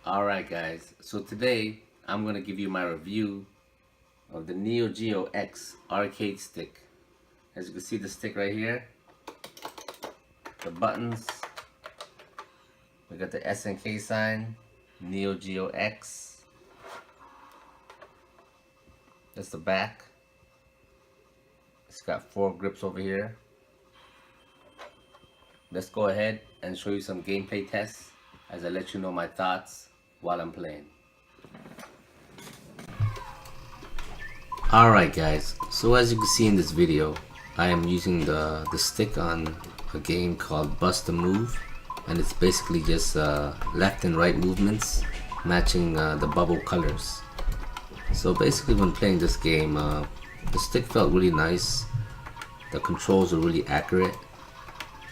Alright guys, so today I'm going to give you my review of the Neo Geo X arcade stick. As you can see the stick right here, the buttons, we got the S and K sign, Neo Geo X, that's the back. It's got 4 grips over here. Let's go ahead and show you some gameplay tests as I let you know my thoughts while I'm playing. Alright guys, so as you can see in this video, I am using the stick on a game called Bust a Move, and it's basically just left and right movements matching the bubble colors. So basically when playing this game, the stick felt really nice, the controls were really accurate,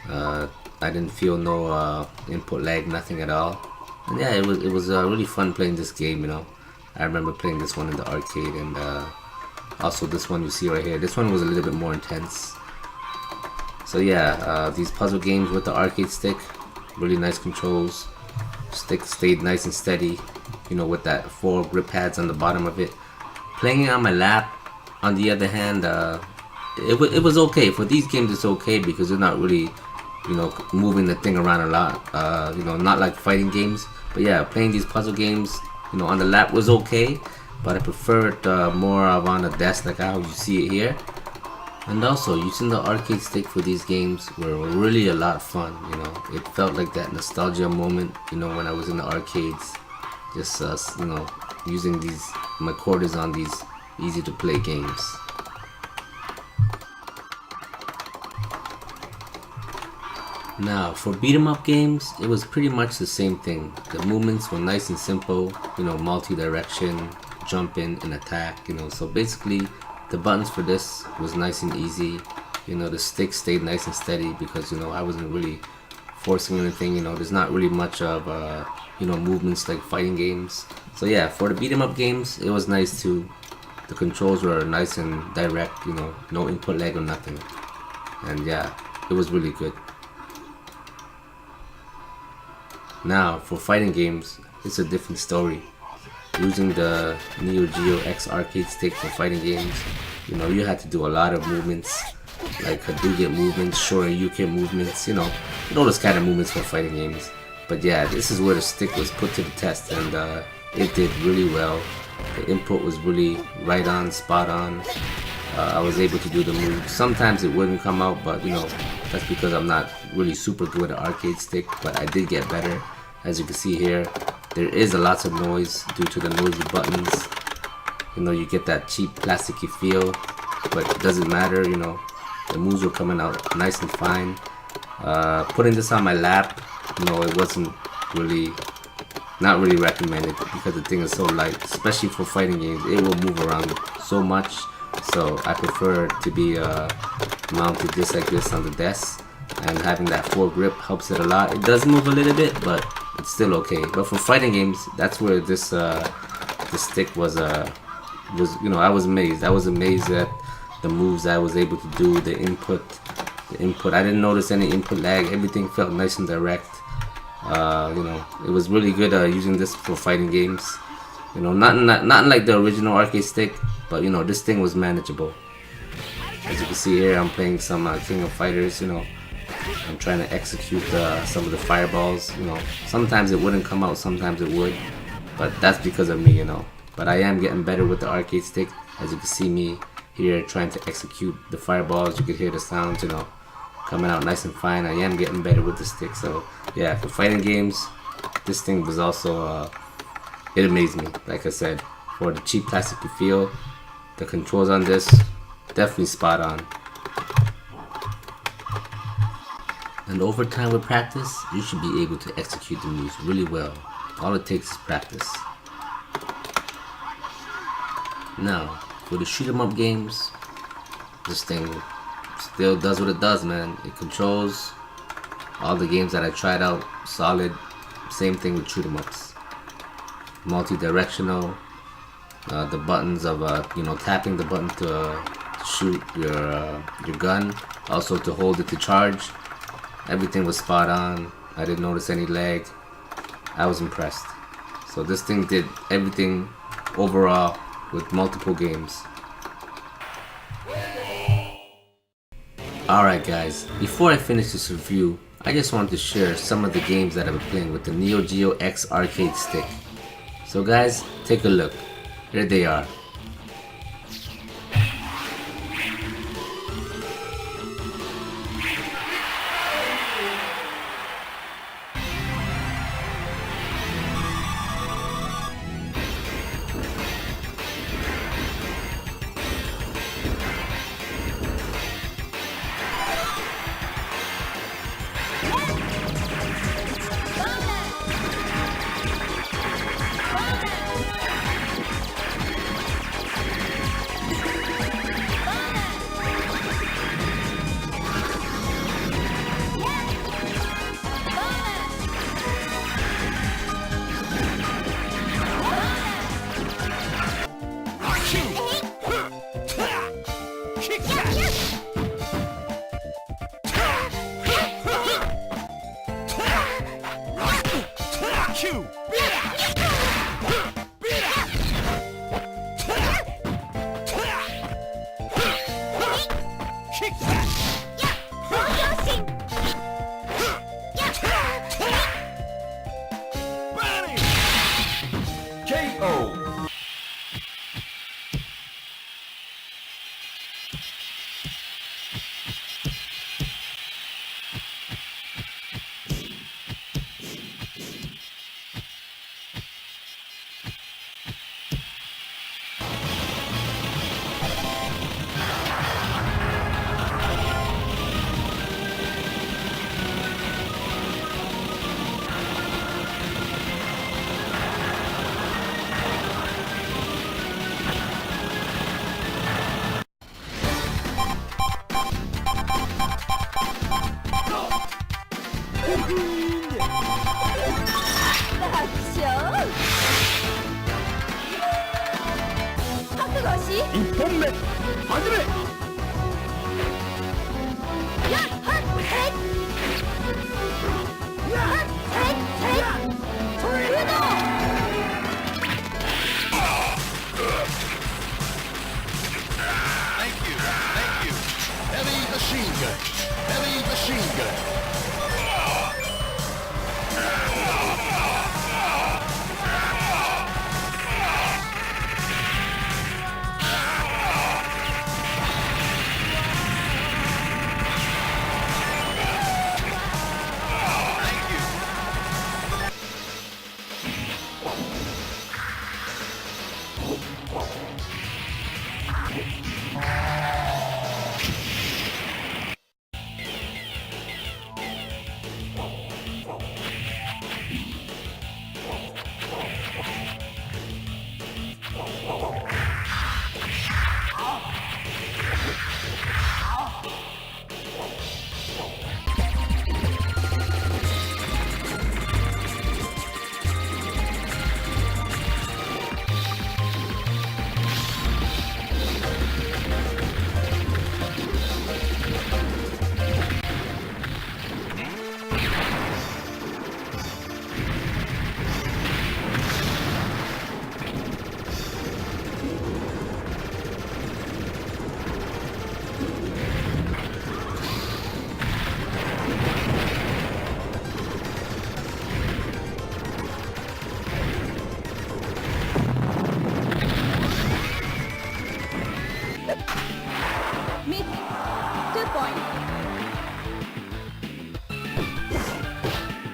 I didn't feel no input lag, nothing at all, and yeah, it was really fun playing this game, you know. I remember playing this one in the arcade, and also this one you see right here, this one was a little bit more intense. So yeah, these puzzle games with the arcade stick, really nice controls. Stick stayed nice and steady, you know, with that 4 grip pads on the bottom of it. Playing it on my lap, on the other hand, it was okay. For these games it's okay because they're not really, you know, moving the thing around a lot, you know, not like fighting games. But yeah, playing these puzzle games, you know, on the lap was okay, but I prefer it more of on a desk, like how you see it here. And also, using the arcade stick for these games were really a lot of fun, you know. It felt like that nostalgia moment, you know, when I was in the arcades, just, you know, using my quarters on these easy to play games. Now, for beat 'em up games, it was pretty much the same thing. The movements were nice and simple, you know, multi-direction, jump in and attack, you know. So basically, the buttons for this was nice and easy. You know, the stick stayed nice and steady because, you know, I wasn't really forcing anything, you know. There's not really much of, you know, movements like fighting games. So yeah, for the beat 'em up games, it was nice too. The controls were nice and direct, you know, no input lag or nothing. And yeah, it was really good. Now, for fighting games, it's a different story. Using the Neo Geo X arcade stick for fighting games, you know, you had to do a lot of movements, like Hadouken movements, Shoryuken movements, you know those kind of movements for fighting games. But yeah, this is where the stick was put to the test, and it did really well. The input was really right on, spot on. I was able to do the moves. Sometimes it wouldn't come out, but you know, that's because I'm not really super good at arcade stick, but I did get better. As you can see here, there is a lot of noise due to the noisy buttons. You know, you get that cheap plasticky feel, but it doesn't matter, you know. The moves were coming out nice and fine. Putting this on my lap, you know, it wasn't really, not really recommended because the thing is so light, especially for fighting games. It will move around so much, so I prefer it to be mounted just like this on the desk, and having that 4 grip helps it a lot. It does move a little bit, but it's still okay. But for fighting games, that's where this stick was, you know, I was amazed. I was amazed at the moves I was able to do, the input. I didn't notice any input lag. Everything felt nice and direct. You know, it was really good using this for fighting games. You know, not like the original arcade stick, but you know, this thing was manageable. As you can see here, I'm playing some King of Fighters. You know, I'm trying to execute some of the fireballs. You know, sometimes it wouldn't come out, sometimes it would, but that's because of me, you know. But I am getting better with the arcade stick. As you can see me here trying to execute the fireballs, you can hear the sounds, you know, coming out nice and fine. I am getting better with the stick. So yeah, for fighting games, this thing was also, it amazed me. Like I said, for the cheap plasticky feel, the controls on this, definitely spot on. And over time with practice, you should be able to execute the moves really well. All it takes is practice. Now, for the shoot 'em up games, this thing still does what it does, man. It controls all the games that I tried out, solid. Same thing with shoot 'em ups. Multi-directional. The buttons of you know, tapping the button to shoot your gun, also to hold it to charge. Everything was spot on. I didn't notice any lag. I was impressed. So this thing did everything overall with multiple games. Alright guys, before I finish this review, I just want to share some of the games that I've been playing with the Neo Geo X arcade stick. So guys, take a look. Here they are.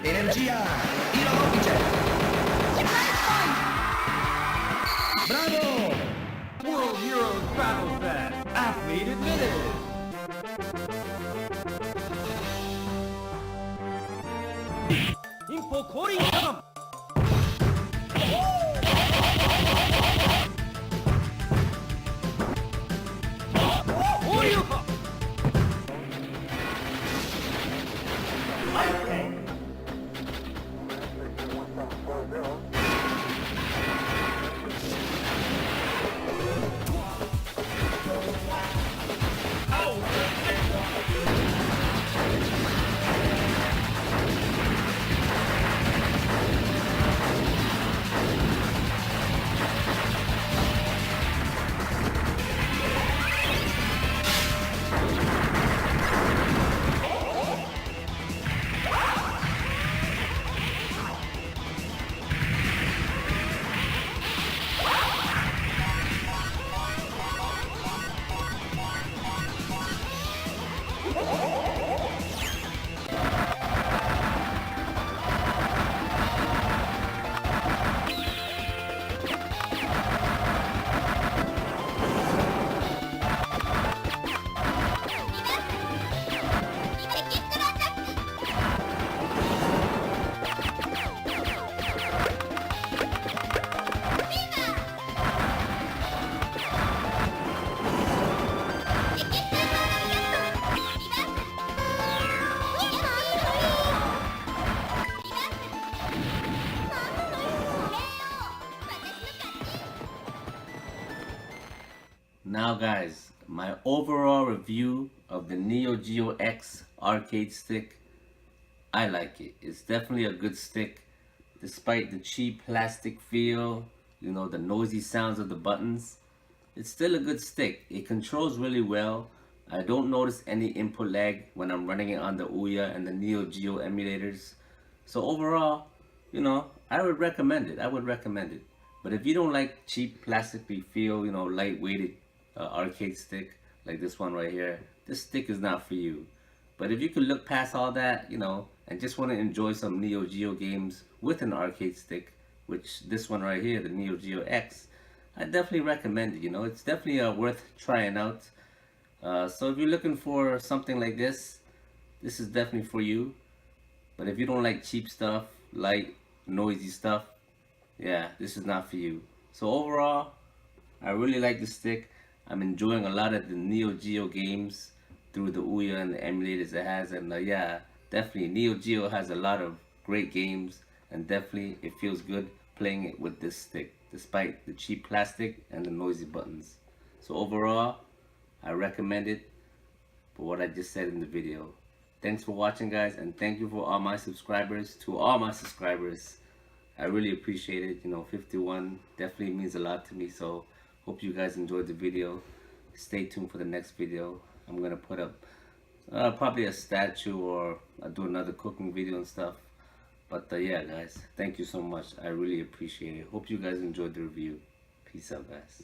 Energia! Ilovice! Bravo! World Heroes Battle Fest! Athlete admitted! Info calling Adam! Ouya! Now guys, my overall review of the Neo Geo X arcade stick, I like it. It's definitely a good stick. Despite the cheap plastic feel, you know, the noisy sounds of the buttons, it's still a good stick. It controls really well. I don't notice any input lag when I'm running it on the Ouya and the Neo Geo emulators. So overall, you know, I would recommend it. I would recommend it. But if you don't like cheap plastically feel, you know, lightweighted arcade stick like this one right here, this stick is not for you. But if you can look past all that, you know, and just want to enjoy some Neo Geo games with an arcade stick, which this one right here, the Neo Geo X, I definitely recommend it. You know, it's definitely worth trying out. So if you're looking for something like this is definitely for you. But if you don't like cheap stuff, light, noisy stuff, yeah, this is not for you. So overall, I really like the stick. I'm enjoying a lot of the Neo Geo games through the Ouya and the emulators it has, and yeah, definitely Neo Geo has a lot of great games, and definitely it feels good playing it with this stick, despite the cheap plastic and the noisy buttons. So overall, I recommend it for what I just said in the video. Thanks for watching, guys, and thank you for all my subscribers. To all my subscribers, I really appreciate it. You know, 51 definitely means a lot to me, so hope you guys enjoyed the video. Stay tuned for the next video. I'm gonna put up probably a statue, or I'll do another cooking video and stuff. But yeah, guys, thank you so much. I really appreciate it. Hope you guys enjoyed the review. Peace out, guys.